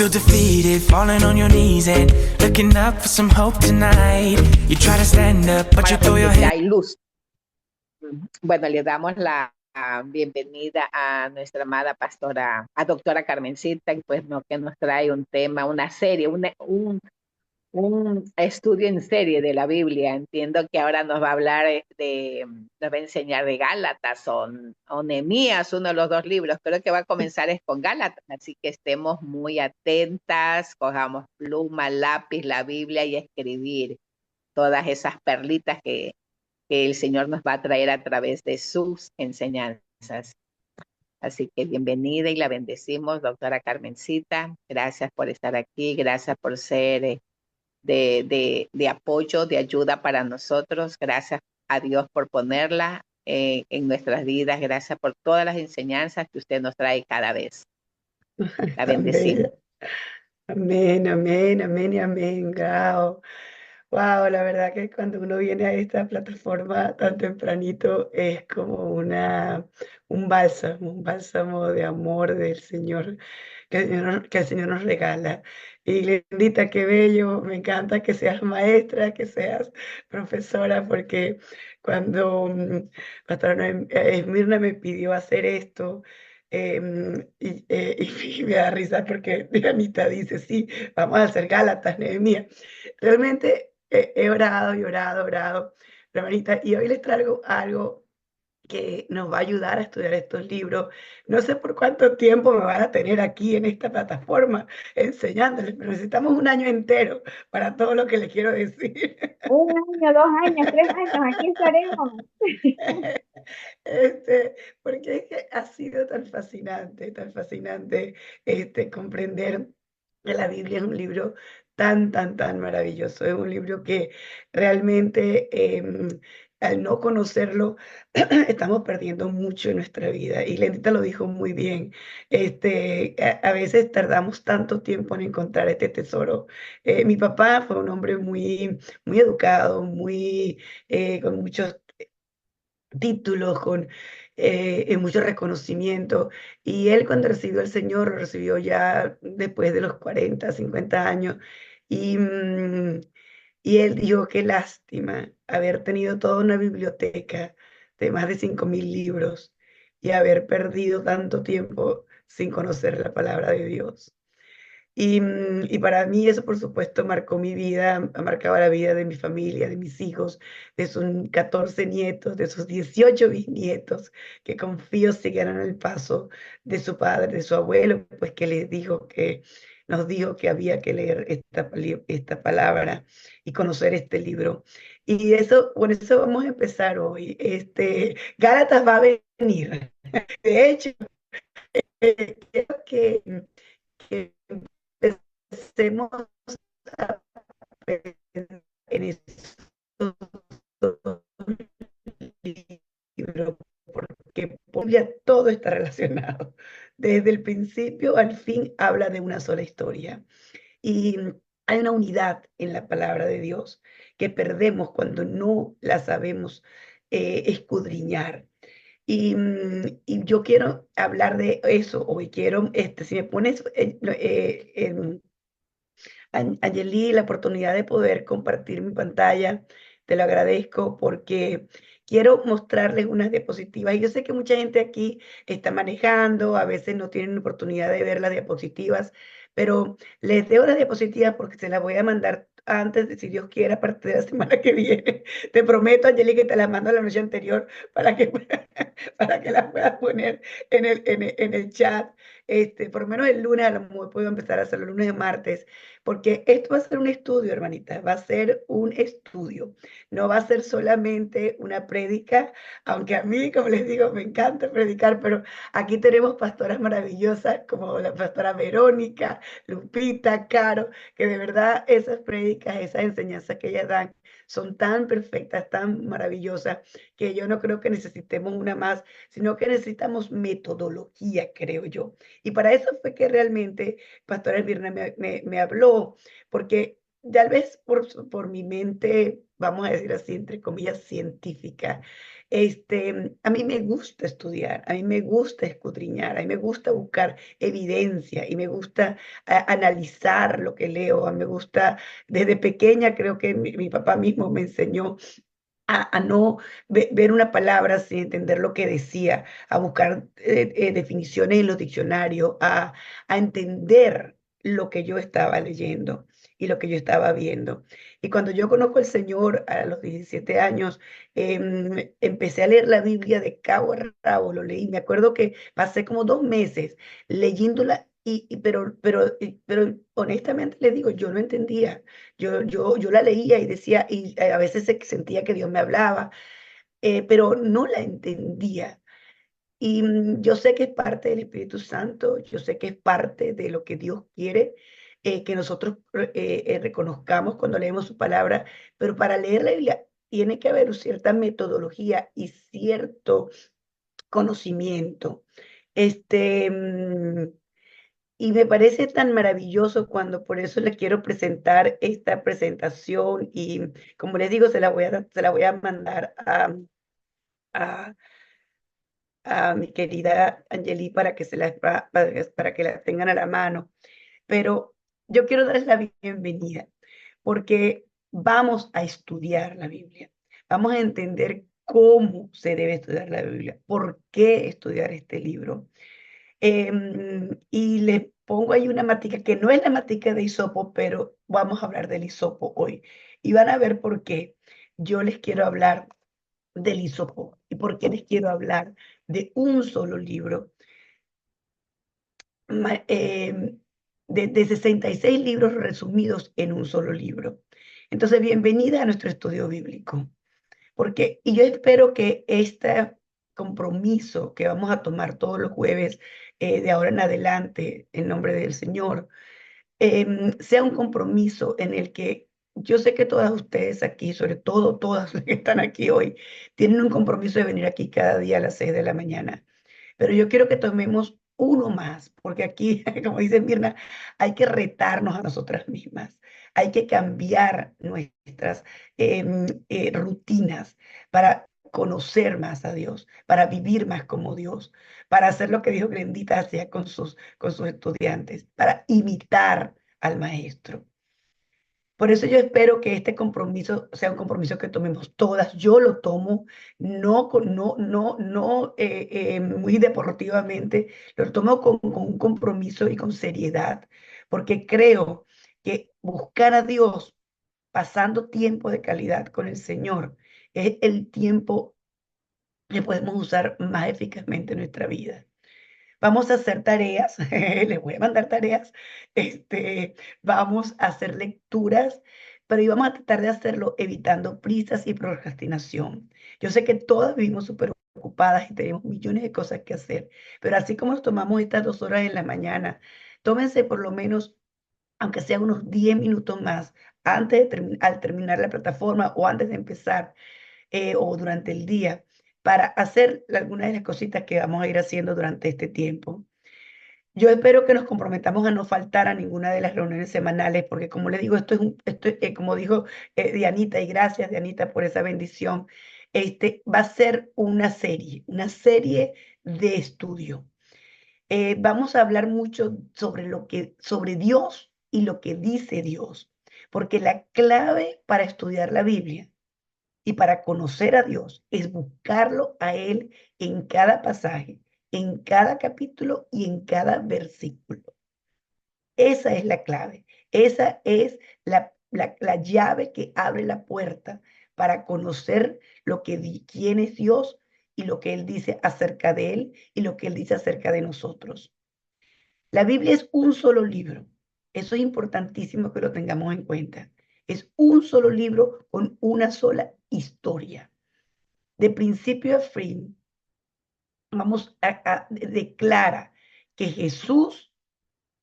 feel defeated, falling on your knees and looking up for some hope tonight. You try to stand up, but you throw your head. Hay luz. Bueno, le damos la bienvenida a nuestra amada pastora, a doctora Carmencita, y pues que nos trae un tema, una serie, un estudio en serie de la Biblia. Entiendo que ahora nos va a hablar nos va a enseñar de Gálatas o Nehemías, uno de los dos libros. Creo que va a comenzar es con Gálatas, así que estemos muy atentas, cojamos pluma, lápiz, la Biblia y escribir todas esas perlitas que el Señor nos va a traer a través de sus enseñanzas. Así que bienvenida y la bendecimos, doctora Carmencita. Gracias por estar aquí, gracias por ser de apoyo, de ayuda para nosotros. Gracias a Dios por ponerla en nuestras vidas. Gracias por todas las enseñanzas que usted nos trae cada vez. La bendecimos. Amén, amén, amén y amén. Wow. Wow, la verdad que cuando uno viene a esta plataforma tan tempranito es como un bálsamo de amor del Señor que el Señor nos regala. Y Glendita, qué bello, me encanta que seas maestra, que seas profesora, porque cuando Pastora Esmirna me pidió hacer esto, y me da risa porque Dianita dice, sí, vamos a hacer Gálatas, Nehemías. Realmente he orado y orado, orado, hermanita, y hoy les traigo algo que nos va a ayudar a estudiar estos libros. No sé por cuánto tiempo me van a tener aquí en esta plataforma enseñándoles, pero necesitamos un año entero para todo lo que les quiero decir. 1 año, 2 años, 3 años, aquí estaremos. Porque es que ha sido tan fascinante comprender que la Biblia es un libro tan, tan, tan maravilloso. Es un libro que realmente al no conocerlo estamos perdiendo mucho en nuestra vida. Y Lendita lo dijo muy bien. A veces tardamos tanto tiempo en encontrar este tesoro. Mi papá fue un hombre muy, muy educado, con muchos títulos, con mucho reconocimiento. Y él cuando recibió al Señor, lo recibió ya después de los 40, 50 años. Y, y él dijo, qué lástima haber tenido toda una biblioteca de más de 5.000 libros y haber perdido tanto tiempo sin conocer la palabra de Dios. Y para mí eso, por supuesto, marcó mi vida, ha marcado la vida de mi familia, de mis hijos, de sus 14 nietos, de sus 18 bisnietos, que confío siguieran el paso de su padre, de su abuelo, pues que nos dijo que había que leer esta palabra y conocer este libro. Y eso, con eso vamos a empezar hoy. Gálatas va a venir. De hecho, quiero que empecemos a pensar en estos libros, porque por ya todo está relacionado. Desde el principio al fin habla de una sola historia. Y hay una unidad en la palabra de Dios que perdemos cuando no la sabemos escudriñar. Y yo quiero hablar de eso hoy. Quiero, si me pones, Angeli, la oportunidad de poder compartir mi pantalla, te lo agradezco porque quiero mostrarles unas diapositivas. Y yo sé que mucha gente aquí está manejando, a veces no tienen oportunidad de ver las diapositivas, pero les dejo las diapositivas porque se las voy a mandar antes, si Dios quiere, a partir de la semana que viene. Te prometo, Angeli, que te las mando la noche anterior para que, para que las puedas poner en el chat. Por lo menos el lunes, a lo mejor puedo empezar a hacerlo el lunes o martes, porque esto va a ser un estudio, hermanita, va a ser un estudio, no va a ser solamente una prédica, aunque a mí, como les digo, me encanta predicar, pero aquí tenemos pastoras maravillosas como la pastora Verónica, Lupita, Caro, que de verdad esas prédicas, esas enseñanzas que ellas dan son tan perfectas, tan maravillosas, que yo no creo que necesitemos una más, sino que necesitamos metodología, creo yo. Y para eso fue que realmente Pastora Elvirna me habló, porque tal vez por mi mente, vamos a decir así, entre comillas, científica, a mí me gusta estudiar, a mí me gusta escudriñar, a mí me gusta buscar evidencia y me gusta analizar lo que leo, a mí me gusta, desde pequeña creo que mi papá mismo me enseñó a no ver una palabra sin entender lo que decía, a buscar definiciones en los diccionarios, a entender lo que yo estaba leyendo y lo que yo estaba viendo. Y cuando yo conozco al Señor a los 17 años, empecé a leer la Biblia de cabo a rabo, lo leí. Me acuerdo que pasé como 2 meses leyéndola, pero honestamente le digo, yo no entendía. Yo la leía y decía, y a veces sentía que Dios me hablaba, pero no la entendía. Y yo sé que es parte del Espíritu Santo, yo sé que es parte de lo que Dios quiere que nosotros reconozcamos cuando leemos su palabra, pero para leer la Biblia tiene que haber cierta metodología y cierto conocimiento. Este, mm, y me parece tan maravilloso cuando por eso le quiero presentar esta presentación y como les digo, se la voy a mandar a, a mi querida Angeli para que para que la tengan a la mano. Pero yo quiero darles la bienvenida porque vamos a estudiar la Biblia. Vamos a entender cómo se debe estudiar la Biblia, por qué estudiar este libro. Y les pongo ahí una matica que no es la matica de hisopo, pero vamos a hablar del hisopo hoy. Y van a ver por qué yo les quiero hablar del hisopo y por qué les quiero hablar de un solo libro, ma- em, de 66 libros resumidos en un solo libro. Entonces, bienvenida a nuestro estudio bíblico. Y yo espero que este compromiso que vamos a tomar todos los jueves de ahora en adelante, en nombre del Señor, sea un compromiso en el que yo sé que todas ustedes aquí, sobre todo todas las que están aquí hoy, tienen un compromiso de venir aquí cada día a las 6 de la mañana. Pero yo quiero que tomemos uno más, porque aquí, como dice Mirna, hay que retarnos a nosotras mismas, hay que cambiar nuestras rutinas para conocer más a Dios, para vivir más como Dios, para hacer lo que dijo Glendita hacía con sus estudiantes, para imitar al maestro. Por eso yo espero que este compromiso sea un compromiso que tomemos todas. Yo lo tomo no muy deportivamente, lo tomo con un compromiso y con seriedad, porque creo que buscar a Dios pasando tiempo de calidad con el Señor es el tiempo que podemos usar más eficazmente en nuestra vida. Vamos a hacer tareas, les voy a mandar tareas, vamos a hacer lecturas, pero íbamos a tratar de hacerlo evitando prisas y procrastinación. Yo sé que todas vivimos súper ocupadas y tenemos millones de cosas que hacer, pero así como nos tomamos estas 2 horas en la mañana, tómense por lo menos, aunque sea unos 10 minutos más, al terminar la plataforma o antes de empezar o durante el día para hacer algunas de las cositas que vamos a ir haciendo durante este tiempo. Yo espero que nos comprometamos a no faltar a ninguna de las reuniones semanales, porque como le digo, como dijo Dianita, y gracias Dianita por esa bendición, va a ser una serie de estudio. Vamos a hablar mucho sobre Dios y lo que dice Dios, porque la clave para estudiar la Biblia y para conocer a Dios es buscarlo a Él en cada pasaje, en cada capítulo y en cada versículo. Esa es la clave. Esa es la llave que abre la puerta para conocer quién es Dios y lo que Él dice acerca de Él y lo que Él dice acerca de nosotros. La Biblia es un solo libro. Eso es importantísimo que lo tengamos en cuenta. Es un solo libro con una sola historia. De principio a fin, declara que Jesús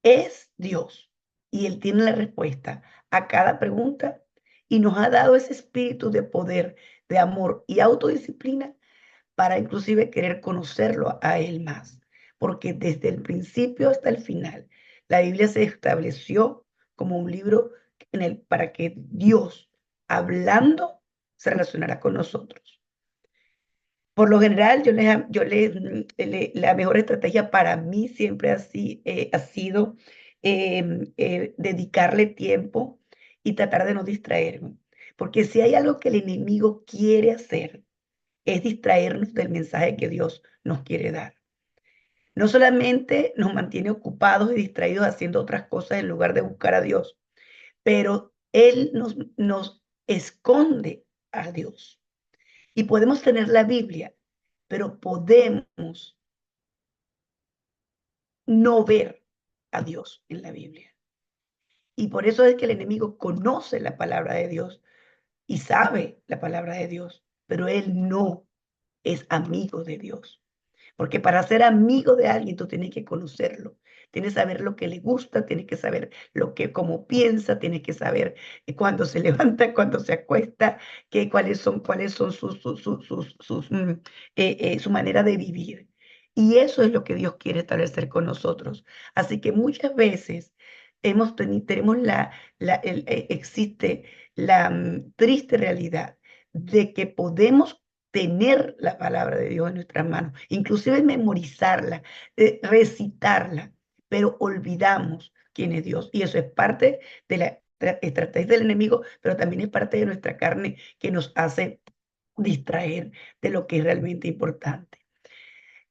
es Dios y Él tiene la respuesta a cada pregunta y nos ha dado ese espíritu de poder, de amor y autodisciplina para inclusive querer conocerlo a Él más. Porque desde el principio hasta el final, la Biblia se estableció como un libro para que Dios, hablando, se relacionara con nosotros. Por lo general, la mejor estrategia para mí siempre ha sido dedicarle tiempo y tratar de no distraerme. Porque si hay algo que el enemigo quiere hacer, es distraernos del mensaje que Dios nos quiere dar. No solamente nos mantiene ocupados y distraídos haciendo otras cosas en lugar de buscar a Dios, pero Él nos esconde a Dios. Y podemos tener la Biblia, pero podemos no ver a Dios en la Biblia. Y por eso es que el enemigo conoce la palabra de Dios y sabe la palabra de Dios, pero él no es amigo de Dios. Porque para ser amigo de alguien tú tienes que conocerlo, tienes que saber lo que le gusta, tienes que saber cómo piensa, tienes que saber cuándo se levanta, cuándo se acuesta, cuáles son su manera de vivir. Y eso es lo que Dios quiere establecer con nosotros. Así que muchas veces existe la triste realidad de que podemos tener la palabra de Dios en nuestras manos, inclusive memorizarla, recitarla, pero olvidamos quién es Dios. Y eso es parte de la estrategia del enemigo, pero también es parte de nuestra carne que nos hace distraer de lo que es realmente importante.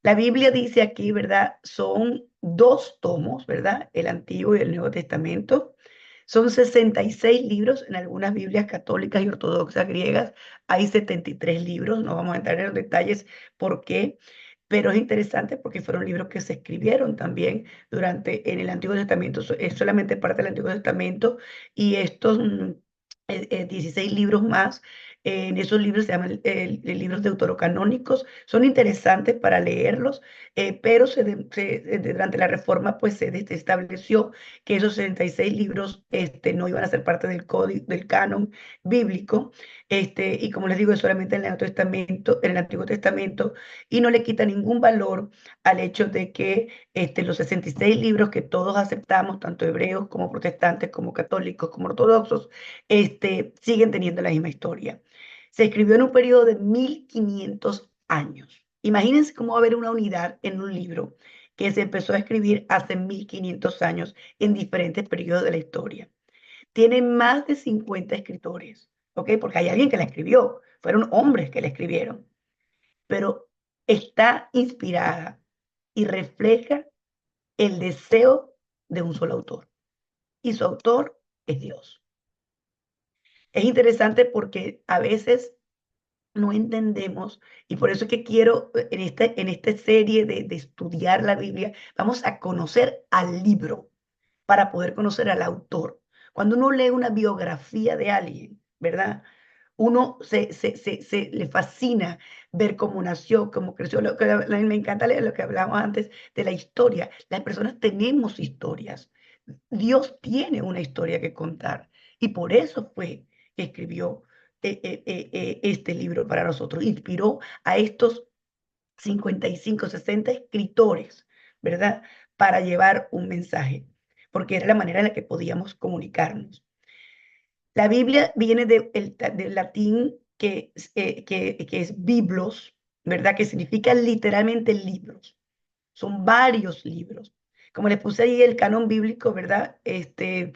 La Biblia dice aquí, ¿verdad? Son 2 tomos, ¿verdad? El Antiguo y el Nuevo Testamento. Son 66 libros, en algunas Biblias católicas y ortodoxas griegas hay 73 libros, no vamos a entrar en los detalles por qué, pero es interesante porque fueron libros que se escribieron también en el Antiguo Testamento, es solamente parte del Antiguo Testamento, y estos 16 libros más, en esos libros se llaman libros deuterocanónicos, son interesantes para leerlos, pero durante la Reforma pues se estableció que esos 66 libros no iban a ser parte del canon bíblico, y como les digo, es solamente en el Antiguo Testamento, y no le quita ningún valor al hecho de que los 66 libros que todos aceptamos, tanto hebreos como protestantes, como católicos, como ortodoxos, siguen teniendo la misma historia. Se escribió en un periodo de 1500 años. Imagínense cómo va a haber una unidad en un libro que se empezó a escribir hace 1500 años en diferentes periodos de la historia. Tiene más de 50 escritores, ¿ok? Porque hay alguien que la escribió, fueron hombres que la escribieron, pero está inspirada y refleja el deseo de un solo autor. Y su autor es Dios. Es interesante porque a veces no entendemos, y por eso es que quiero en esta serie de estudiar la Biblia, vamos a conocer al libro para poder conocer al autor. Cuando uno lee una biografía de alguien, ¿verdad? Uno le fascina ver cómo nació, cómo creció. Me encanta leer lo que hablábamos antes de la historia. Las personas tenemos historias. Dios tiene una historia que contar. Y por eso fue que escribió este libro para nosotros. Inspiró a estos 55, 60 escritores, ¿verdad? Para llevar un mensaje, porque era la manera en la que podíamos comunicarnos. La Biblia viene del latín que es biblos, ¿verdad? Que significa literalmente libros. Son varios libros. Como les puse ahí el canon bíblico, ¿verdad? Se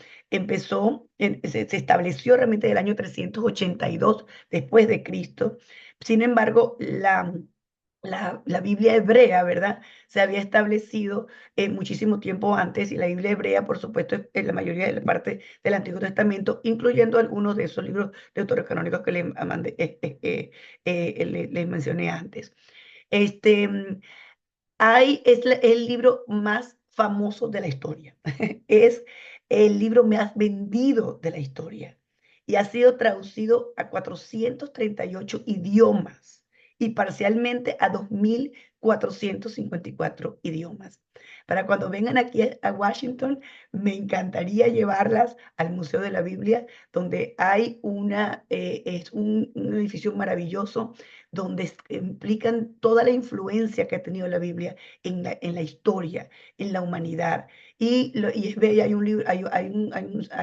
estableció realmente en el año 382 después de Cristo. Sin embargo, la Biblia hebrea, ¿verdad? Se había establecido muchísimo tiempo antes, y la Biblia hebrea, por supuesto, es la mayoría de la parte del Antiguo Testamento, incluyendo algunos de esos libros deuterocanónicos que les mencioné antes. Es el libro más famoso de la historia. Es el libro más vendido de la historia y ha sido traducido a 438 idiomas y parcialmente a 2454 idiomas. Para cuando vengan aquí a Washington, me encantaría llevarlas al Museo de la Biblia, donde hay es un edificio maravilloso donde implican toda la influencia que ha tenido la Biblia en la historia, en la humanidad. y es bella, hay un libro, hay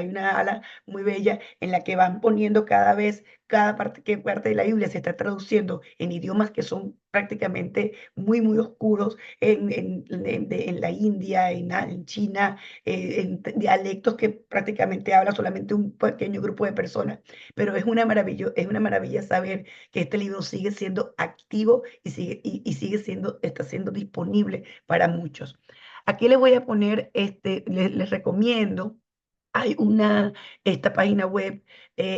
una ala muy bella en la que van poniendo cada vez, qué parte de la Biblia se está traduciendo en idiomas que son prácticamente muy, muy oscuros, en la India, en China, en dialectos que prácticamente habla solamente un pequeño grupo de personas. Pero es una maravilla saber que este libro sigue siendo activo y sigue está siendo disponible para muchos. Aquí les voy a poner, les recomiendo, hay esta página web,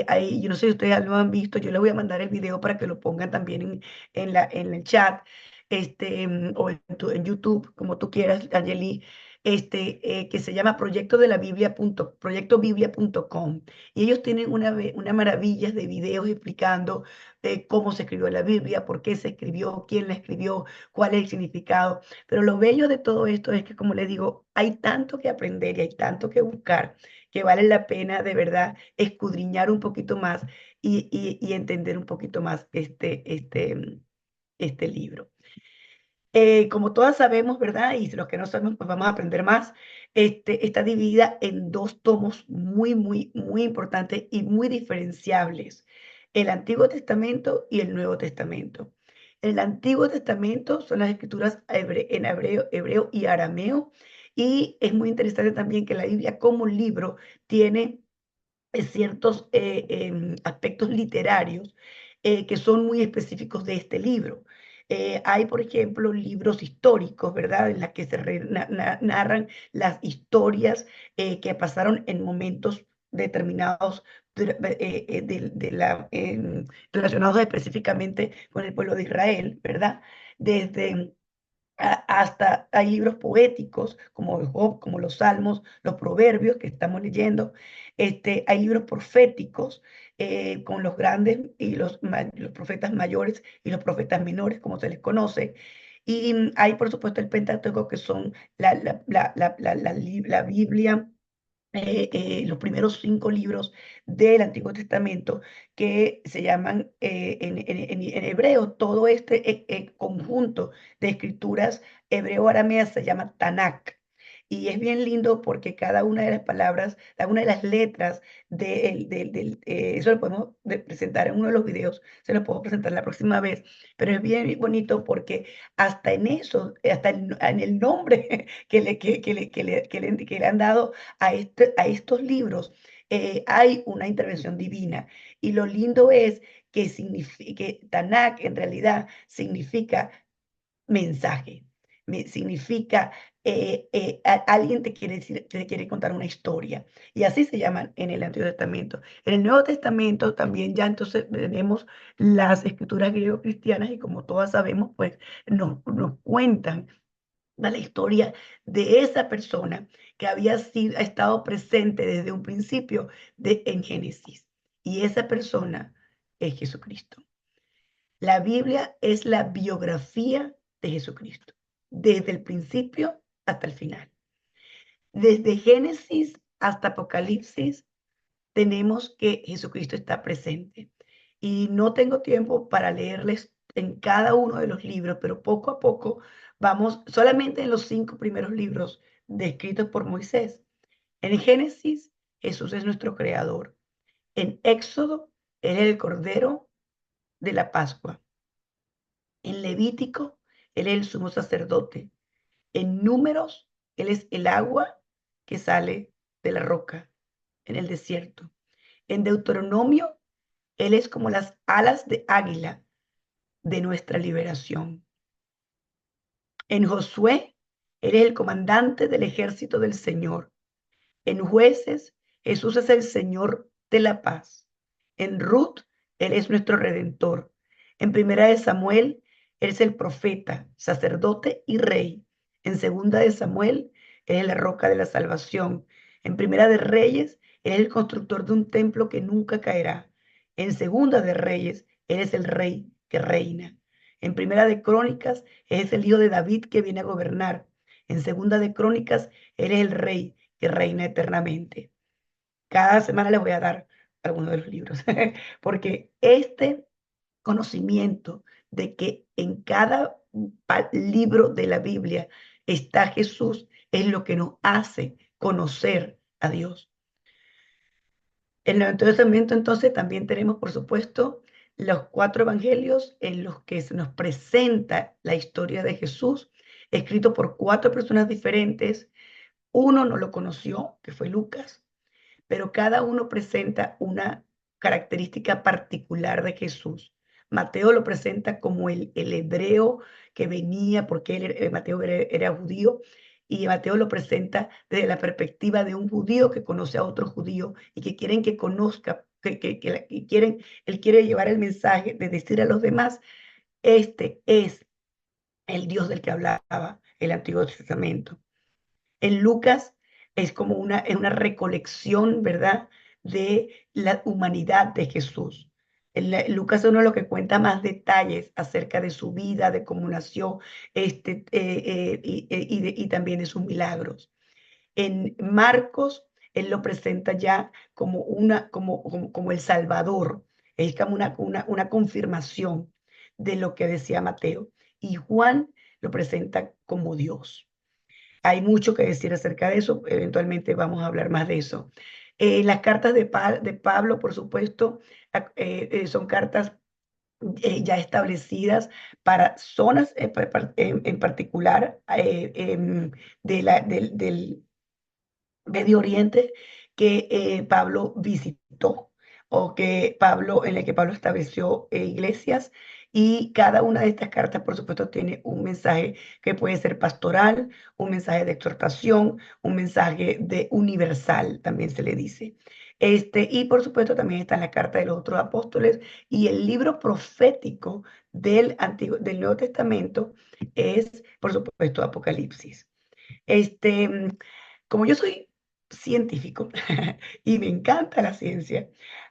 ahí, yo no sé si ustedes lo han visto, yo les voy a mandar el video para que lo pongan también en el chat, o en YouTube, como tú quieras, Angeli, que se llama proyectobiblia.com. Y ellos tienen una maravilla de videos explicando cómo se escribió la Biblia, por qué se escribió, quién la escribió, cuál es el significado. Pero lo bello de todo esto es que, como les digo, hay tanto que aprender y hay tanto que buscar que vale la pena de verdad escudriñar un poquito más y entender un poquito más este libro. Como todas sabemos, ¿verdad? Y los que no sabemos, pues vamos a aprender más. Está dividida en dos tomos muy, muy, muy importantes y muy diferenciables: el Antiguo Testamento y el Nuevo Testamento. El Antiguo Testamento son las escrituras en hebreo y arameo, y es muy interesante también que la Biblia como libro tiene ciertos aspectos literarios que son muy específicos de este libro. Hay, por ejemplo, libros históricos, ¿verdad? En las que se narran las historias que pasaron en momentos determinados relacionados específicamente con el pueblo de Israel, ¿verdad? Desde hasta hay libros poéticos como Job, como los Salmos, los Proverbios que estamos leyendo. Hay libros proféticos con los grandes y los profetas mayores y los profetas menores, como se les conoce. Y hay, por supuesto, el Pentateuco, que son la Biblia, los primeros 5 libros del Antiguo Testamento, que se llaman en hebreo, todo conjunto de escrituras hebreo-arameas se llama Tanakh. Y es bien lindo porque cada una de las palabras, cada una de las letras, eso lo podemos presentar en uno de los videos, se lo puedo presentar la próxima vez, pero es bien bonito porque hasta en eso, hasta en el nombre que le han dado a estos libros, hay una intervención divina. Y lo lindo es que Tanakh en realidad significa mensaje, significa alguien te quiere contar una historia. Y así se llaman en el Antiguo Testamento. En el Nuevo Testamento también ya entonces tenemos las escrituras griego-cristianas, y como todas sabemos, pues nos cuentan la historia de esa persona que ha estado presente desde un principio en Génesis. Y esa persona es Jesucristo. La Biblia es la biografía de Jesucristo, desde el principio hasta el final. Desde Génesis hasta Apocalipsis tenemos que Jesucristo está presente. Y no tengo tiempo para leerles en cada uno de los libros, pero poco a poco vamos solamente en los 5 primeros libros descritos por Moisés. En Génesis, Jesús es nuestro creador. En Éxodo, Él es el Cordero de la Pascua. En Levítico, Él es el sumo sacerdote. En Números, Él es el agua que sale de la roca en el desierto. En Deuteronomio, Él es como las alas de águila de nuestra liberación. En Josué, Él es el comandante del ejército del Señor. En Jueces, Jesús es el Señor de la paz. En Ruth, Él es nuestro Redentor. En Primera de Samuel, Él es el profeta, sacerdote y rey. En Segunda de Samuel, Él es la roca de la salvación. En Primera de Reyes, Él es el constructor de un templo que nunca caerá. En Segunda de Reyes, Él es el rey que reina. En Primera de Crónicas, Él es el hijo de David que viene a gobernar. En Segunda de Crónicas, Él es el rey que reina eternamente. Cada semana les voy a dar algunos de los libros, porque este conocimiento de que en cada libro de la Biblia está Jesús es lo que nos hace conocer a Dios. En el Nuevo Testamento entonces también tenemos, por supuesto, los 4 evangelios en los que se nos presenta la historia de Jesús, escrito por 4 personas diferentes. Uno no lo conoció, que fue Lucas, pero cada uno presenta una característica particular de Jesús. Mateo lo presenta como el hebreo que venía, porque Mateo era judío, y Mateo lo presenta desde la perspectiva de un judío que conoce a otro judío y que quieren que conozca, él quiere llevar el mensaje de decir a los demás, este es el Dios del que hablaba el Antiguo Testamento. En Lucas es como es una recolección, ¿verdad?, de la humanidad de Jesús. Lucas es uno de los que cuenta más detalles acerca de su vida, de cómo nació, y también de sus milagros. En Marcos, él lo presenta ya como, como el Salvador, es como una confirmación de lo que decía Mateo. Y Juan lo presenta como Dios. Hay mucho que decir acerca de eso, eventualmente vamos a hablar más de eso. Las cartas de Pablo, por supuesto, son cartas ya establecidas para zonas en particular del Medio Oriente que Pablo visitó o en el que Pablo estableció iglesias, y cada una de estas cartas, por supuesto, tiene un mensaje que puede ser pastoral, un mensaje de exhortación, un mensaje de universal, también se le dice. Y por supuesto también está la carta de los otros apóstoles, y el libro profético del Nuevo Testamento es, por supuesto, Apocalipsis. Como yo soy científico y me encanta la ciencia,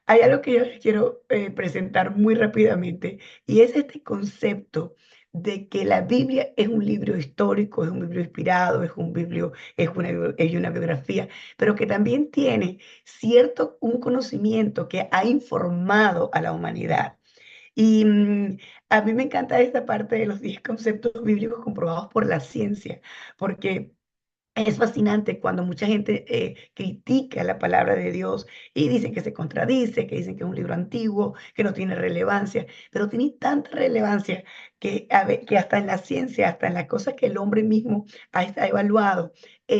hay algo que yo les quiero presentar muy rápidamente, y es este concepto de que la Biblia es un libro histórico, es un libro inspirado, es una biografía, pero que también tiene un conocimiento que ha informado a la humanidad. Y a mí me encanta esta parte de los 10 conceptos bíblicos comprobados por la ciencia, porque es fascinante cuando mucha gente critica la palabra de Dios y dicen que se contradice, que dicen que es un libro antiguo, que no tiene relevancia, pero tiene tanta relevancia que hasta en la ciencia, hasta en las cosas que el hombre mismo ha evaluado,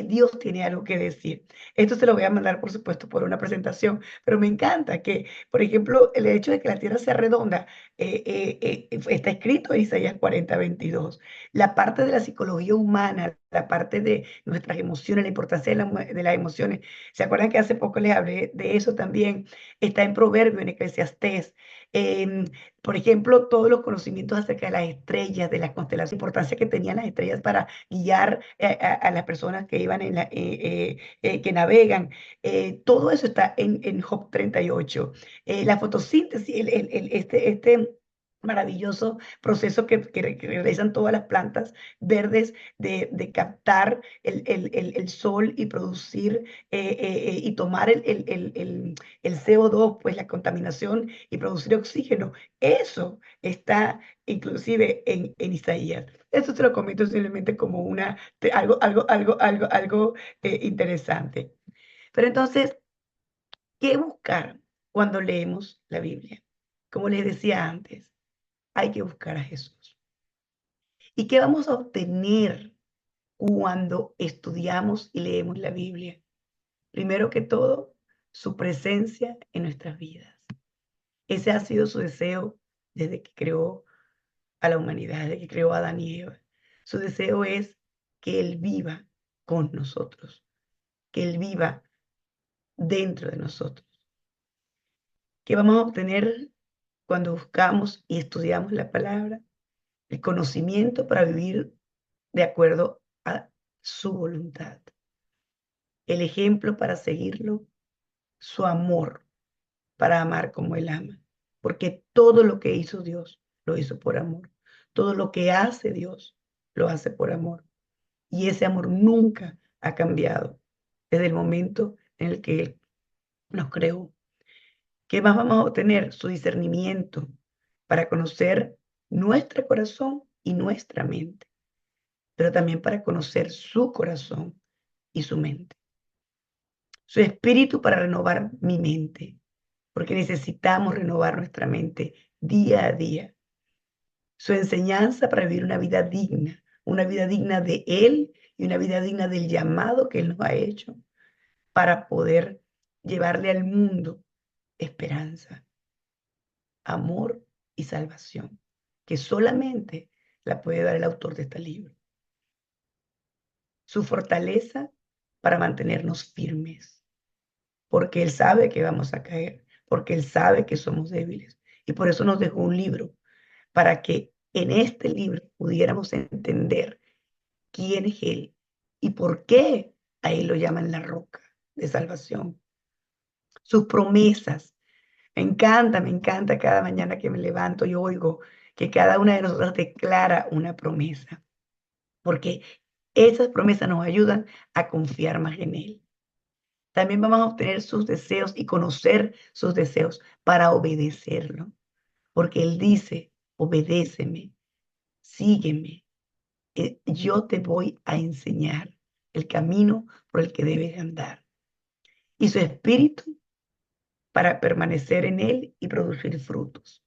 Dios tiene algo que decir. Esto se lo voy a mandar, por supuesto, por una presentación, pero me encanta que, por ejemplo, el hecho de que la Tierra sea redonda está escrito en Isaías 40:22. La parte de la psicología humana, la parte de nuestras emociones, la importancia de las emociones. ¿Se acuerdan que hace poco les hablé de eso también? Está en Proverbio, en Eclesiastés. Em, por ejemplo, todos los conocimientos acerca de las estrellas, de las constelaciones, la importancia que tenían las estrellas para guiar a las personas que iban que navegan. Todo eso está en Job 38. La fotosíntesis, este maravilloso proceso que realizan todas las plantas verdes de captar el sol y producir y tomar el CO2, pues la contaminación, y producir oxígeno. Eso está inclusive en Isaías. Eso te lo comento simplemente como algo interesante. Pero entonces, ¿qué buscar cuando leemos la Biblia? Como les decía antes, hay que buscar a Jesús. ¿Y qué vamos a obtener cuando estudiamos y leemos la Biblia? Primero que todo, su presencia en nuestras vidas. Ese ha sido su deseo desde que creó a la humanidad, desde que creó a Adán y Eva. Su deseo es que Él viva con nosotros, que Él viva dentro de nosotros. ¿Qué vamos a obtener cuando buscamos y estudiamos la palabra? El conocimiento para vivir de acuerdo a su voluntad. El ejemplo para seguirlo, su amor para amar como Él ama. Porque todo lo que hizo Dios, lo hizo por amor. Todo lo que hace Dios, lo hace por amor. Y ese amor nunca ha cambiado desde el momento en el que Él nos creó. ¿Qué más vamos a obtener? Su discernimiento para conocer nuestro corazón y nuestra mente, pero también para conocer su corazón, y su mente. Su espíritu para renovar mi mente, porque necesitamos renovar nuestra mente día a día. Su enseñanza para vivir una vida digna de Él y una vida digna del llamado que Él nos ha hecho para poder llevarle al mundo esperanza, amor y salvación, que solamente la puede dar el autor de este libro. Su fortaleza para mantenernos firmes, porque Él sabe que vamos a caer, porque Él sabe que somos débiles. Y por eso nos dejó un libro, para que en este libro pudiéramos entender quién es Él y por qué a Él lo llaman la roca de salvación. Sus promesas. Me encanta cada mañana que me levanto y oigo que cada una de nosotros declara una promesa, porque esas promesas nos ayudan a confiar más en Él. También vamos a obtener sus deseos y conocer sus deseos para obedecerlo, porque Él dice, obedéceme, sígueme, yo te voy a enseñar el camino por el que debes andar. Y su espíritu para permanecer en Él y producir frutos.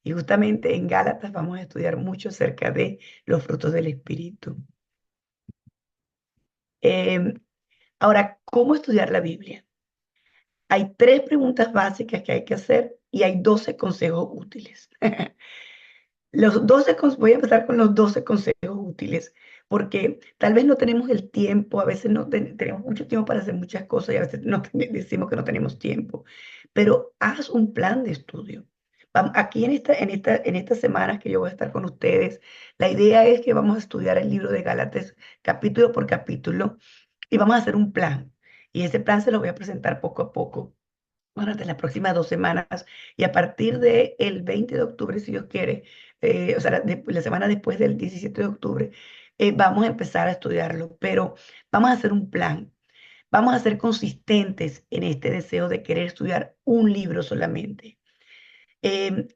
Y justamente en Gálatas vamos a estudiar mucho acerca de los frutos del Espíritu. Ahora, ¿cómo estudiar la Biblia? Hay 3 preguntas básicas que hay que hacer y hay 12 consejos útiles. Voy a empezar con los 12 consejos útiles, porque tal vez no tenemos el tiempo, a veces no tenemos mucho tiempo para hacer muchas cosas y a veces decimos que no tenemos tiempo, pero haz un plan de estudio. Aquí en estas semanas que yo voy a estar con ustedes, la idea es que vamos a estudiar el libro de Gálatas capítulo por capítulo y vamos a hacer un plan. Y ese plan se lo voy a presentar poco a poco durante las próximas 2 semanas y a partir del 20 de octubre, si Dios quiere, o sea, la semana después del 17 de octubre, vamos a empezar a estudiarlo, pero vamos a hacer un plan. Vamos a ser consistentes en este deseo de querer estudiar un libro solamente.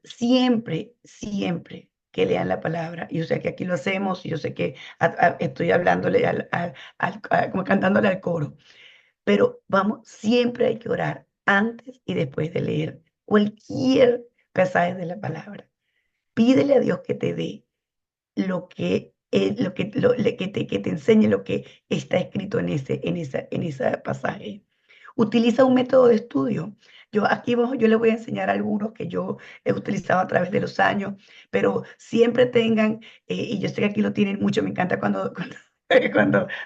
Siempre que lean la palabra, y yo sé que aquí lo hacemos, y yo sé que estoy hablándole como cantándole al coro, pero vamos, siempre hay que orar antes y después de leer cualquier pasaje de la palabra. Pídele a Dios que te dé que te enseñe lo que está escrito en ese pasaje. Utiliza un método de estudio. Yo les voy a enseñar algunos que yo he utilizado a través de los años, pero siempre tengan, y yo sé que aquí lo tienen mucho, me encanta cuando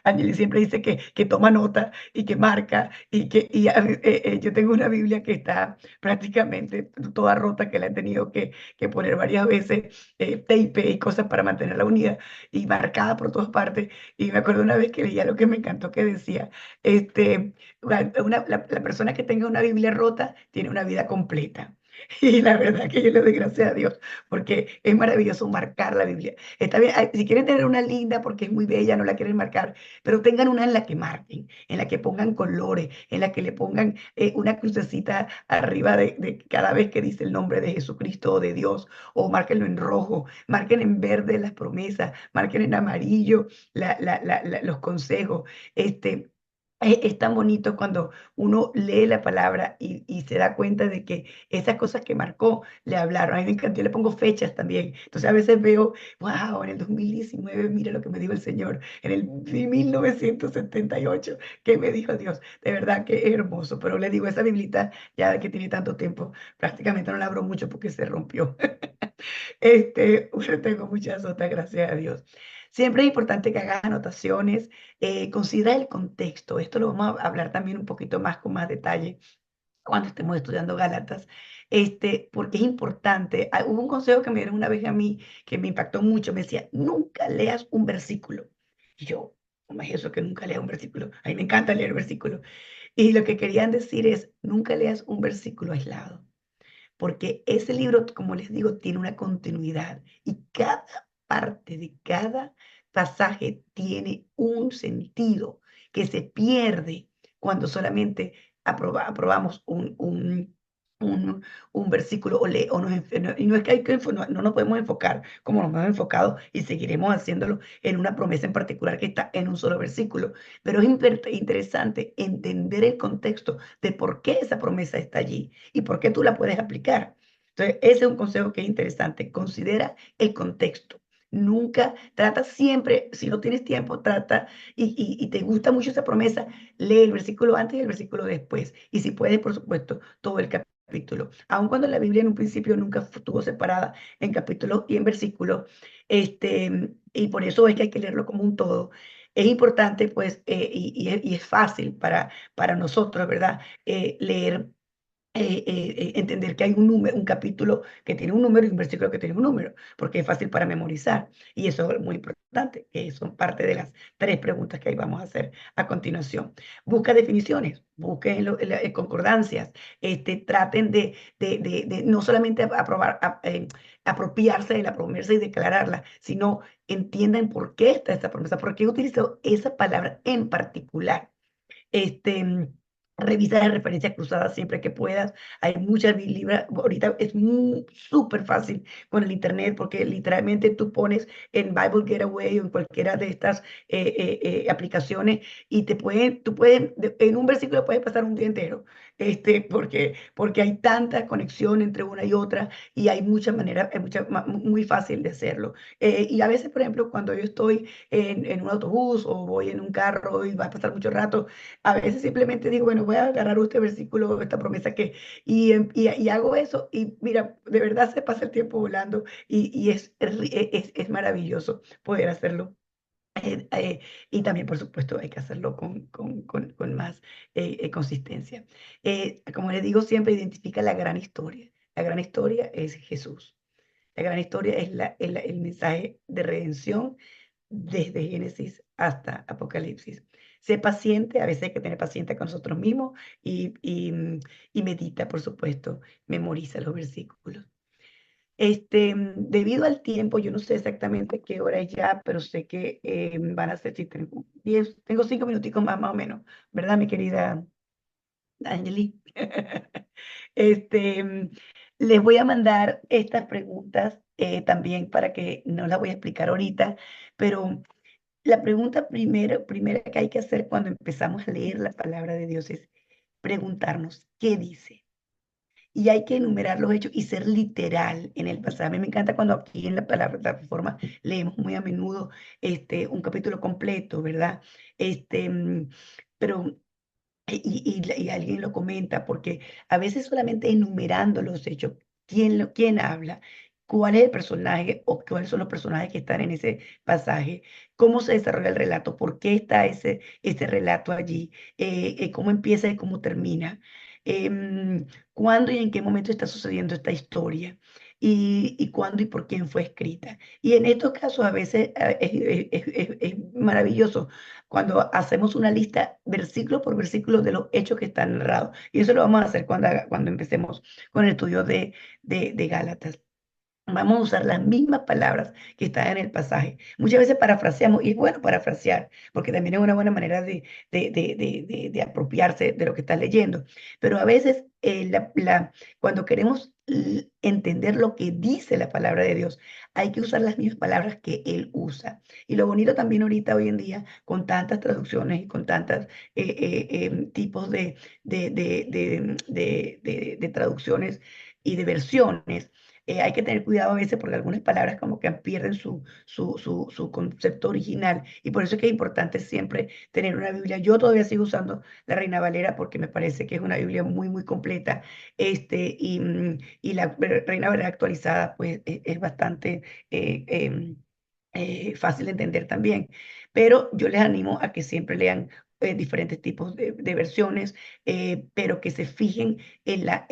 Angeli siempre dice que toma nota y que marca, yo tengo una Biblia que está prácticamente toda rota, que la he tenido que poner varias veces, tape y cosas para mantenerla unida y marcada por todas partes. Y me acuerdo una vez que leía lo que me encantó que decía, la persona que tenga una Biblia rota tiene una vida completa. Y la verdad que yo le doy gracias a Dios, porque es maravilloso marcar la Biblia. Está bien, si quieren tener una linda porque es muy bella, no la quieren marcar, pero tengan una en la que marquen, en la que pongan colores, en la que le pongan una crucecita arriba de cada vez que dice el nombre de Jesucristo o de Dios, o márquenlo en rojo, marquen en verde las promesas, marquen en amarillo los consejos. Es tan bonito cuando uno lee la palabra y se da cuenta de que esas cosas que marcó le hablaron. A mí me encanta, yo le pongo fechas también. Entonces a veces veo, wow, en el 2019, mira lo que me dijo el Señor. En el 1978, ¿qué me dijo Dios? De verdad que es hermoso. Pero le digo, esa biblita ya que tiene tanto tiempo, prácticamente no la abro mucho porque se rompió. Bueno, tengo muchas otras, gracias a Dios. Siempre es importante que hagas anotaciones, considera el contexto. Esto lo vamos a hablar también un poquito más con más detalle cuando estemos estudiando Gálatas, porque es importante. Hubo un consejo que me dieron una vez a mí que me impactó mucho. Me decía, nunca leas un versículo. Y yo, ¿cómo es eso que nunca lea un versículo? A mí me encanta leer versículos. Y lo que querían decir es, nunca leas un versículo aislado, porque ese libro, como les digo, tiene una continuidad y cada parte de cada pasaje tiene un sentido que se pierde cuando solamente aprobamos un versículo y no es que no nos podemos enfocar como nos hemos enfocado y seguiremos haciéndolo en una promesa en particular que está en un solo versículo, pero es interesante entender el contexto de por qué esa promesa está allí y por qué tú la puedes aplicar. Entonces, ese es un consejo que es interesante. Considera el contexto. Nunca, trata siempre, si no tienes tiempo, trata y te gusta mucho esa promesa, lee el versículo antes y el versículo después. Y si puedes, por supuesto, todo el capítulo. Aun cuando la Biblia en un principio nunca estuvo separada en capítulos y en versículos, y por eso es que hay que leerlo como un todo. Es importante, pues, y es fácil para nosotros, ¿verdad? Leer entender que hay un número, un capítulo que tiene un número y un versículo que tiene un número, porque es fácil para memorizar. Y eso es muy importante, que son parte de las 3 preguntas que ahí vamos a hacer a continuación. Busca definiciones, busquen concordancias, traten de no solamente apropiarse de la promesa y declararla, sino entiendan por qué está esa promesa, por qué utilizó esa palabra en particular. Este, revisa las referencias cruzadas siempre que puedas. Hay muchas libras, ahorita es súper fácil con el internet porque literalmente tú pones en Bible Getaway o en cualquiera de estas aplicaciones y tú puedes, en un versículo puedes pasar un día entero, porque hay tanta conexión entre una y otra y hay muchas maneras, muy fácil de hacerlo. Y a veces, por ejemplo, cuando yo estoy en un autobús o voy en un carro y va a pasar mucho rato, a veces simplemente digo, bueno, voy a agarrar este versículo, esta promesa y hago eso y mira, de verdad se pasa el tiempo volando y es maravilloso poder hacerlo. Y también, por supuesto, hay que hacerlo con más consistencia. Como les digo, siempre identifica la gran historia. La gran historia es Jesús. La gran historia es el mensaje de redención desde Génesis hasta Apocalipsis. Sé paciente, a veces hay que tener paciencia con nosotros mismos y medita, por supuesto, memoriza los versículos. Debido al tiempo, yo no sé exactamente qué hora es ya, pero sé que van a ser, si tengo 5 minuticos más o menos, ¿verdad, mi querida Angeli? Este, mm, Les voy a mandar estas preguntas también para que no las voy a explicar ahorita, pero la pregunta primera que hay que hacer cuando empezamos a leer la palabra de Dios es preguntarnos, ¿qué dice? Y hay que enumerar los hechos y ser literal en el pasaje. A mí me encanta cuando aquí en la plataforma leemos muy a menudo un capítulo completo, ¿verdad? Pero y alguien lo comenta, porque a veces solamente enumerando los hechos, quién habla, cuál es el personaje o cuáles son los personajes que están en ese pasaje, cómo se desarrolla el relato, por qué está ese relato allí, cómo empieza y cómo termina, cuándo y en qué momento está sucediendo esta historia. Y cuándo y por quién fue escrita. Y en estos casos a veces es maravilloso cuando hacemos una lista versículo por versículo de los hechos que están narrados. Y eso lo vamos a hacer cuando empecemos con el estudio de Gálatas. Vamos a usar las mismas palabras que están en el pasaje. Muchas veces parafraseamos, y es bueno parafrasear, porque también es una buena manera de apropiarse de lo que estás leyendo. Pero a veces, cuando queremos entender lo que dice la palabra de Dios, hay que usar las mismas palabras que Él usa. Y lo bonito también ahorita, hoy en día, con tantas traducciones y con tantos tipos de traducciones y de versiones, hay que tener cuidado a veces porque algunas palabras como que pierden su concepto original y por eso es que es importante siempre tener una Biblia. Yo todavía sigo usando la Reina Valera porque me parece que es una Biblia muy, muy completa, y la Reina Valera actualizada pues es bastante fácil de entender también, pero yo les animo a que siempre lean diferentes tipos de versiones, pero que se fijen en la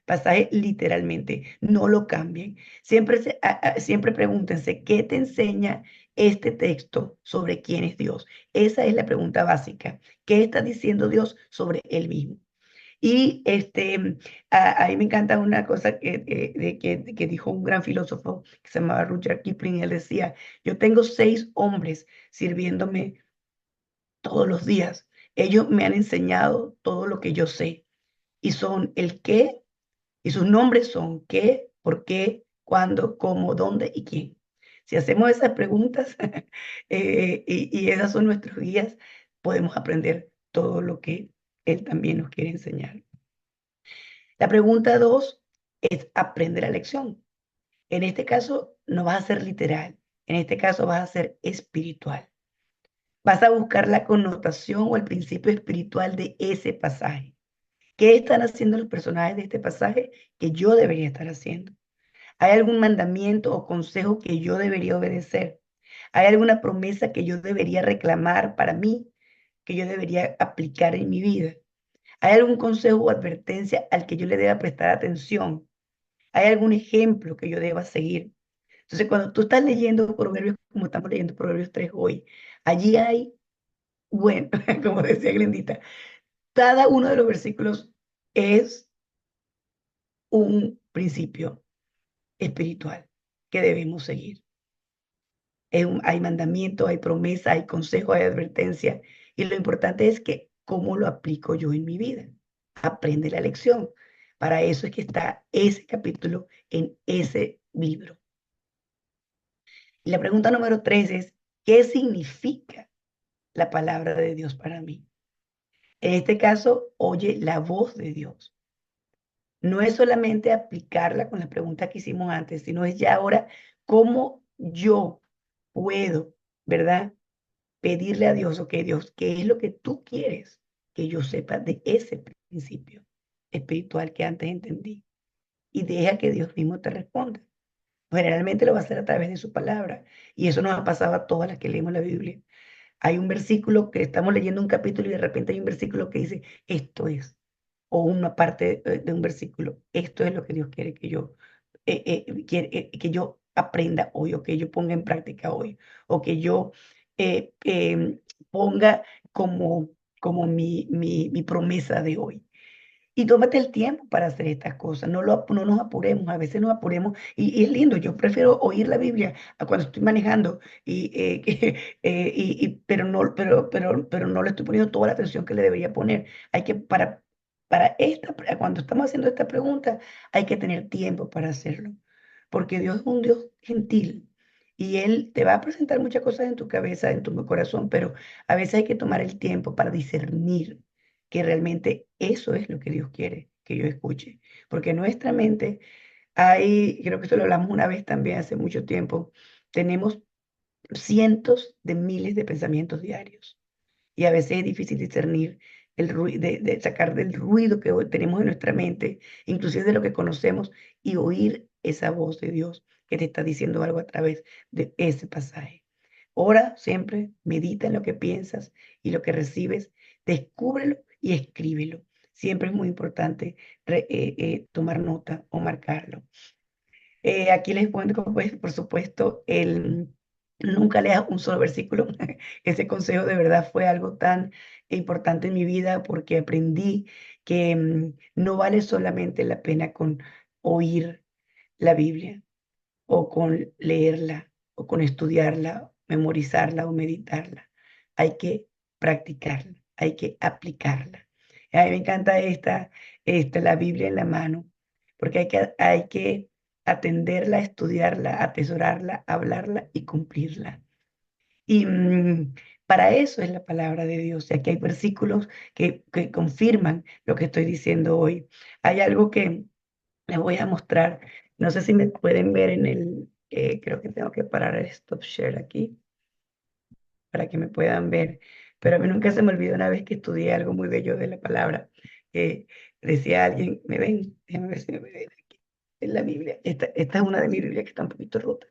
pasaje literalmente, no lo cambien. Siempre pregúntense, ¿qué te enseña este texto sobre quién es Dios? Esa es la pregunta básica. ¿Qué está diciendo Dios sobre él mismo? Y a mí me encanta una cosa que dijo un gran filósofo que se llamaba Rudyard Kipling. Él decía, yo tengo 6 hombres sirviéndome todos los días. Ellos me han enseñado todo lo que yo sé y son el qué, y sus nombres son qué, por qué, cuándo, cómo, dónde y quién. Si hacemos esas preguntas y esas son nuestros guías, podemos aprender todo lo que Él también nos quiere enseñar. La pregunta 2 es aprende la lección. En este caso no vas a ser literal, en este caso vas a ser espiritual. Vas a buscar la connotación o el principio espiritual de ese pasaje. ¿Qué están haciendo los personajes de este pasaje que yo debería estar haciendo? ¿Hay algún mandamiento o consejo que yo debería obedecer? ¿Hay alguna promesa que yo debería reclamar para mí, que yo debería aplicar en mi vida? ¿Hay algún consejo o advertencia al que yo le deba prestar atención? ¿Hay algún ejemplo que yo deba seguir? Entonces, cuando tú estás leyendo Proverbios, como estamos leyendo Proverbios 3 hoy, allí hay, bueno, como decía Glendita, cada uno de los versículos es un principio espiritual que debemos seguir. Hay mandamientos, hay promesas, hay consejos, hay advertencias. Y lo importante es que cómo lo aplico yo en mi vida. Aprende la lección. Para eso es que está ese capítulo en ese libro. Y la pregunta número 3 es, ¿qué significa la palabra de Dios para mí? En este caso, oye la voz de Dios. No es solamente aplicarla con la pregunta que hicimos antes, sino es ya ahora cómo yo puedo, ¿verdad? Pedirle a Dios, ok, Dios, ¿qué es lo que tú quieres que yo sepa de ese principio espiritual que antes entendí? Y deja que Dios mismo te responda. Generalmente lo va a hacer a través de su palabra. Y eso nos ha pasado a todas las que leemos la Biblia. Hay un versículo que estamos leyendo un capítulo y de repente hay un versículo que dice, esto es, o una parte de un versículo, esto es lo que Dios quiere que yo, que yo aprenda hoy, o que yo ponga en práctica hoy, o que yo ponga como mi promesa de hoy. Y tómate el tiempo para hacer estas cosas, no nos apuremos, a veces nos apuremos y es lindo, yo prefiero oír la Biblia a cuando estoy manejando, pero no le estoy poniendo toda la atención que le debería poner. Hay que, cuando estamos haciendo esta pregunta, hay que tener tiempo para hacerlo, porque Dios es un Dios gentil y Él te va a presentar muchas cosas en tu cabeza, en tu corazón, pero a veces hay que tomar el tiempo para discernir que realmente eso es lo que Dios quiere que yo escuche. Porque en nuestra mente hay, creo que esto lo hablamos una vez también hace mucho tiempo, tenemos cientos de miles de pensamientos diarios. Y a veces es difícil discernir el ruido, de sacar del ruido que hoy tenemos en nuestra mente, inclusive de lo que conocemos, y oír esa voz de Dios que te está diciendo algo a través de ese pasaje. Ora siempre, medita en lo que piensas y lo que recibes, descúbrelo y escríbelo. Siempre es muy importante tomar nota o marcarlo. Aquí les cuento, pues, por supuesto, nunca leas un solo versículo. Ese consejo de verdad fue algo tan importante en mi vida porque aprendí que no vale solamente la pena con oír la Biblia o con leerla o con estudiarla, memorizarla o meditarla. Hay que practicarla, hay que aplicarla. A mí me encanta la Biblia en la mano, porque hay que atenderla, estudiarla, atesorarla, hablarla y cumplirla. Y para eso es la palabra de Dios. Aquí hay versículos que confirman lo que estoy diciendo hoy. Hay algo que les voy a mostrar. No sé si me pueden ver creo que tengo que parar el stop share aquí para que me puedan ver. Pero a mí nunca se me olvidó una vez que estudié algo muy bello de la palabra. que Decía alguien, ¿me ven? Déjame ver si me ven aquí. En la Biblia. Esta es una de mis Biblias que está un poquito rota,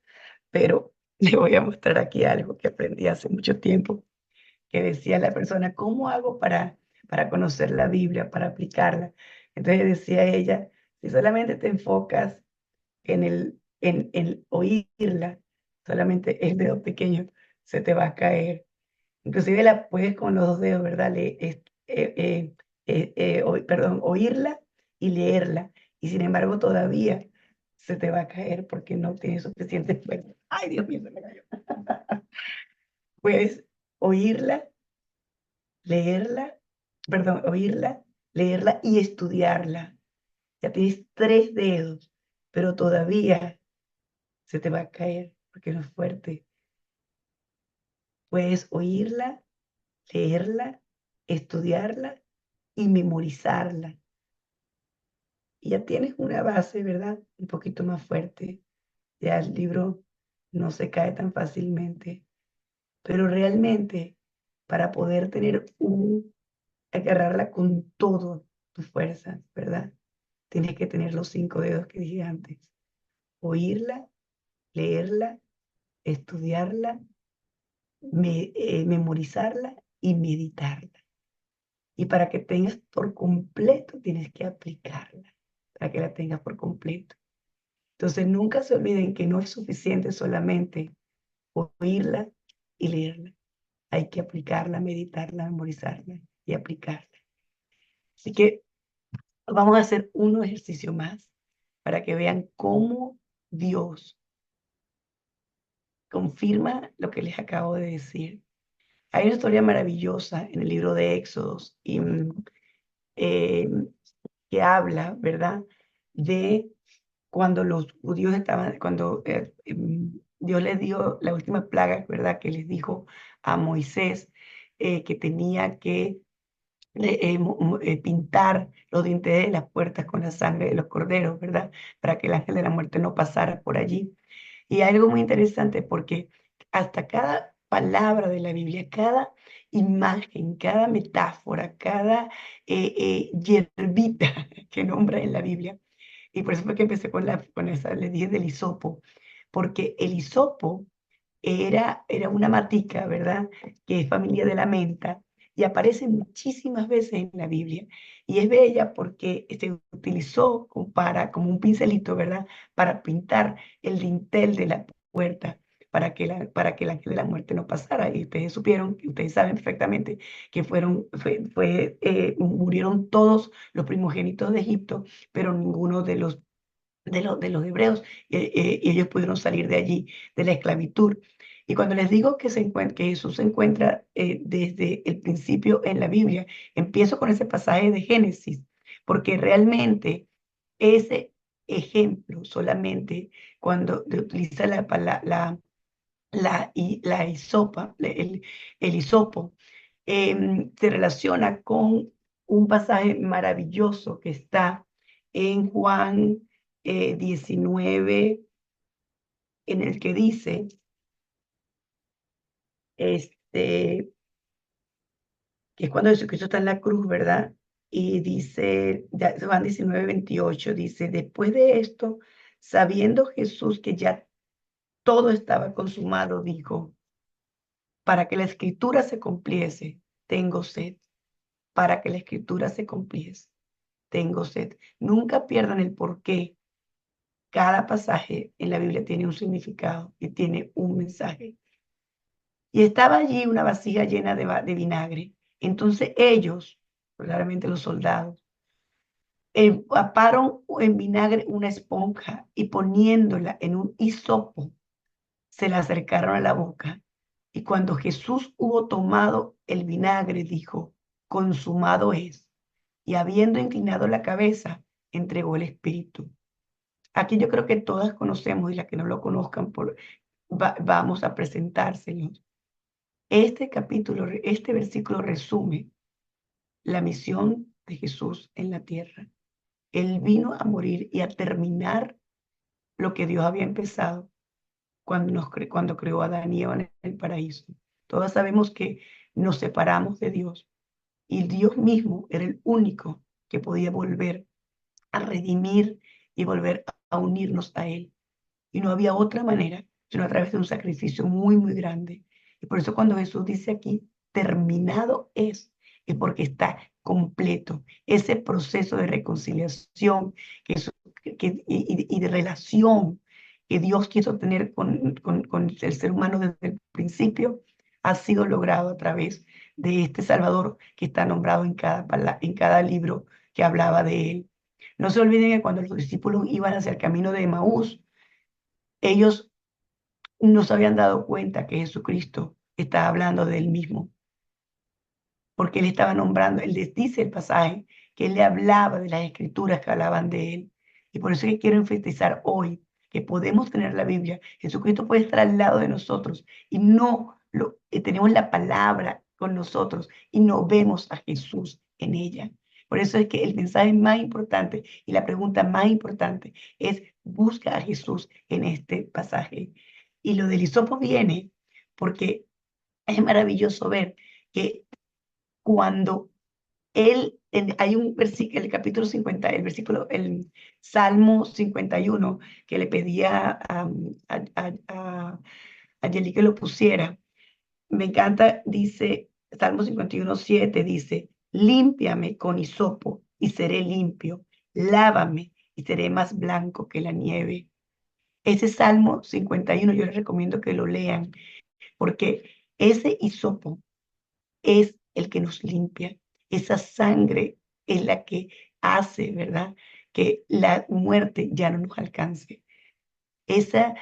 pero les voy a mostrar aquí algo que aprendí hace mucho tiempo, que decía la persona, ¿cómo hago para conocer la Biblia, para aplicarla? Entonces decía ella, si solamente te enfocas en oírla, solamente el dedo pequeño se te va a caer. Inclusive la puedes con los dos dedos, ¿verdad? Perdón, oírla y leerla. Y sin embargo todavía se te va a caer porque no tienes suficiente fuerza. Ay, Dios mío, se me cayó. Puedes oírla, leerla, perdón, oírla, leerla y estudiarla. Ya tienes 3 dedos, pero todavía se te va a caer porque no es fuerte. Puedes oírla, leerla, estudiarla y memorizarla. Y ya tienes una base, ¿verdad? Un poquito más fuerte. Ya el libro no se cae tan fácilmente. Pero realmente, para poder tener agarrarla con todo tu fuerza, ¿verdad? Tienes que tener los 5 dedos que dije antes. Oírla, leerla, estudiarla, memorizarla y meditarla. Y para que tengas por completo, tienes que aplicarla, para que la tengas por completo. Entonces, nunca se olviden que no es suficiente solamente oírla y leerla. Hay que aplicarla, meditarla, memorizarla y aplicarla. Así que vamos a hacer un ejercicio más para que vean cómo Dios confirma lo que les acabo de decir. Hay una historia maravillosa en el libro de Éxodos eh, que habla, ¿verdad? De cuando los judíos estaban, cuando Dios les dio la última plaga, ¿verdad? Que les dijo a Moisés que tenía que pintar los dinteles de las puertas con la sangre de los corderos, ¿verdad? Para que el ángel de la muerte no pasara por allí. Y hay algo muy interesante porque hasta cada palabra de la Biblia, cada imagen, cada metáfora, cada hierbita que nombra en la Biblia, y por eso fue que empecé con esa, le dije del hisopo, porque el hisopo era una matica, ¿verdad? Que es familia de la menta y aparece muchísimas veces en la Biblia. Y es bella porque se utilizó como un pincelito, ¿verdad? Para pintar el dintel de la puerta. Para que el ángel de la muerte no pasara. Y ustedes supieron, ustedes saben perfectamente que murieron todos los primogénitos de Egipto, pero ninguno de los hebreos, y ellos pudieron salir de allí, de la esclavitud. Y cuando les digo que Jesús se encuentra desde el principio en la Biblia, empiezo con ese pasaje de Génesis, porque realmente ese ejemplo solamente cuando utiliza la hisopa, el hisopo, se relaciona con un pasaje maravilloso que está en Juan 19, en el que dice, que es cuando Jesucristo está en la cruz, ¿verdad? Y dice, Juan 19:28, dice, después de esto, sabiendo Jesús que ya todo estaba consumado, dijo, para que la escritura se cumpliese, tengo sed. Para que la escritura se cumpliese, tengo sed. Nunca pierdan el porqué. Cada pasaje en la Biblia tiene un significado y tiene un mensaje. Y estaba allí una vasija llena de vinagre. Entonces ellos, claramente los soldados, empaparon en vinagre una esponja y poniéndola en un hisopo, se la acercaron a la boca. Y cuando Jesús hubo tomado el vinagre, dijo, consumado es. Y habiendo inclinado la cabeza, entregó el espíritu. Aquí yo creo que todas conocemos y las que no lo conozcan, vamos a presentárselos. Este versículo resume la misión de Jesús en la tierra. Él vino a morir y a terminar lo que Dios había empezado cuando creó a Adán y Eva en el paraíso. Todos sabemos que nos separamos de Dios y Dios mismo era el único que podía volver a redimir y volver a unirnos a Él. Y no había otra manera, sino a través de un sacrificio muy, muy grande. Y por eso cuando Jesús dice aquí, terminado es porque está completo. Ese proceso de reconciliación y de relación que Dios quiso tener con el ser humano desde el principio, ha sido logrado a través de este Salvador que está nombrado en cada libro que hablaba de Él. No se olviden que cuando los discípulos iban hacia el camino de Emaús, ellos no se habían dado cuenta que Jesucristo estaba hablando de él mismo, porque él estaba nombrando, él les dice el pasaje que él le hablaba de las escrituras que hablaban de él. Y por eso es que quiero enfatizar hoy que podemos tener la Biblia. Jesucristo puede estar al lado de nosotros y tenemos la palabra con nosotros y no vemos a Jesús en ella. Por eso es que el mensaje más importante y la pregunta más importante es: busca a Jesús en este pasaje. Y lo del hisopo viene porque es maravilloso ver que cuando hay un versículo, el capítulo 50, el Salmo 51, que le pedía a Yeli que lo pusiera. Me encanta, dice, Salmo 51:7, dice: límpiame con hisopo y seré limpio, lávame y seré más blanco que la nieve. Ese Salmo 51 yo les recomiendo que lo lean, porque ese hisopo es el que nos limpia. Esa sangre es la que hace, ¿verdad?, que la muerte ya no nos alcance. Eso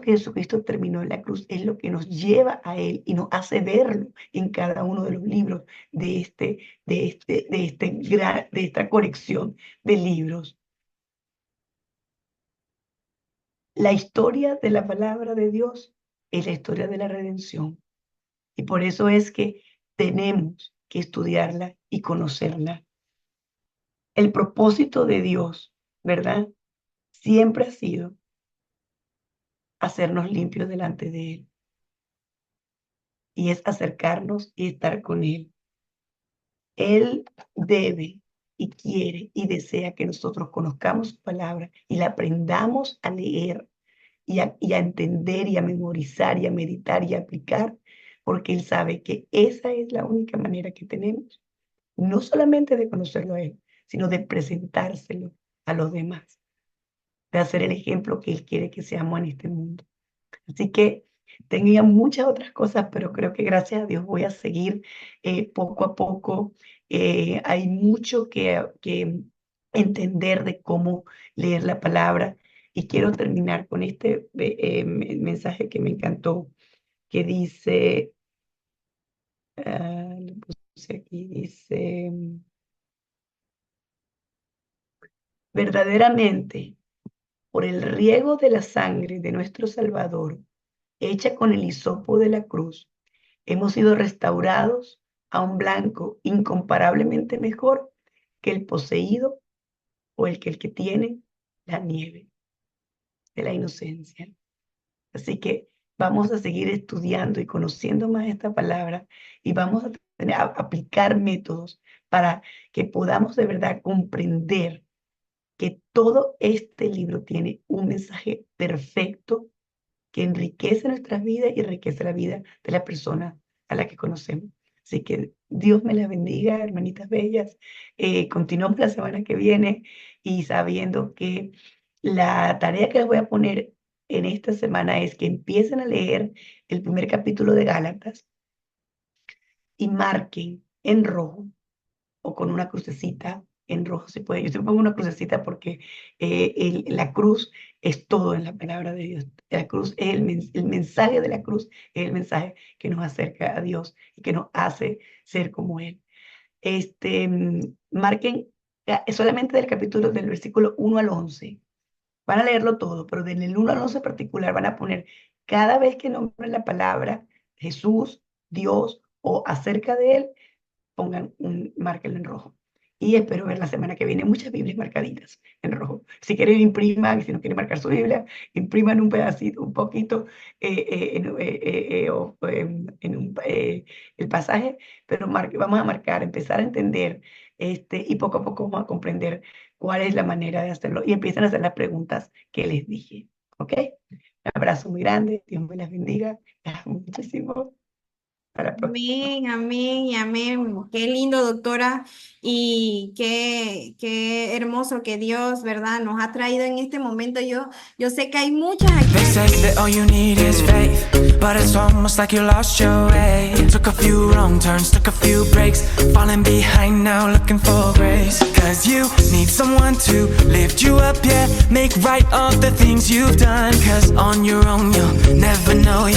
que Jesucristo terminó en la cruz es lo que nos lleva a Él y nos hace verlo en cada uno de los libros de esta colección de libros. La historia de la palabra de Dios es la historia de la redención. Y por eso es que tenemos que estudiarla y conocerla. El propósito de Dios, ¿verdad?, siempre ha sido hacernos limpios delante de Él. Y es acercarnos y estar con Él. Él debe y quiere y desea que nosotros conozcamos su palabra y la aprendamos a leer y a entender y a memorizar y a meditar y a aplicar, porque Él sabe que esa es la única manera que tenemos, no solamente de conocerlo a Él, sino de presentárselo a los demás, de hacer el ejemplo que Él quiere que seamos en este mundo. Así que tenía muchas otras cosas, pero creo que gracias a Dios voy a seguir poco a poco. Hay mucho que entender de cómo leer la palabra, y quiero terminar con este mensaje que me encantó, que dice, lo puse aquí, dice: verdaderamente, por el riego de la sangre de nuestro Salvador, hecha con el hisopo de la cruz, hemos sido restaurados a un blanco incomparablemente mejor que el poseído o el que tiene la nieve de la inocencia. Así que vamos a seguir estudiando y conociendo más esta palabra, y vamos a aplicar métodos para que podamos de verdad comprender que todo este libro tiene un mensaje perfecto que enriquece nuestras vidas y enriquece la vida de la persona a la que conocemos. Así que Dios me las bendiga, hermanitas bellas. Continuamos la semana que viene, y sabiendo que la tarea que les voy a poner en esta semana es que empiecen a leer el primer capítulo de Gálatas y marquen en rojo o con una crucecita en rojo, se puede. Yo siempre pongo una crucecita porque la cruz es todo en la palabra de Dios. La cruz es el mensaje de la cruz, es el mensaje que nos acerca a Dios y que nos hace ser como Él. Marquen solamente del versículo 1 al 11. Van a leerlo todo, pero del 1 al 11 en particular van a poner, cada vez que nombren la palabra Jesús, Dios o acerca de Él, márquenlo en rojo. Y espero ver la semana que viene muchas Biblias marcaditas en rojo. Si quieren, impriman. Si no quieren marcar su Biblia, impriman un pedacito, un poquito el pasaje, pero vamos a marcar, empezar a entender, y poco a poco vamos a comprender cuál es la manera de hacerlo, y empiezan a hacer las preguntas que les dije. ¿Ok? Un abrazo muy grande. Dios me las bendiga. Muchísimo. Amén, amén y amén. Qué lindo, doctora, y qué hermoso que Dios, ¿verdad?, nos ha traído en este momento. Yo sé que hay muchas aquí. They say that all you need is faith, but it's almost like you lost your way. Took a few wrong turns, took a few breaks, falling behind now looking for grace. Cause you need someone to lift you up, yeah, make right all the things you've done. Cause on your own you'll never know,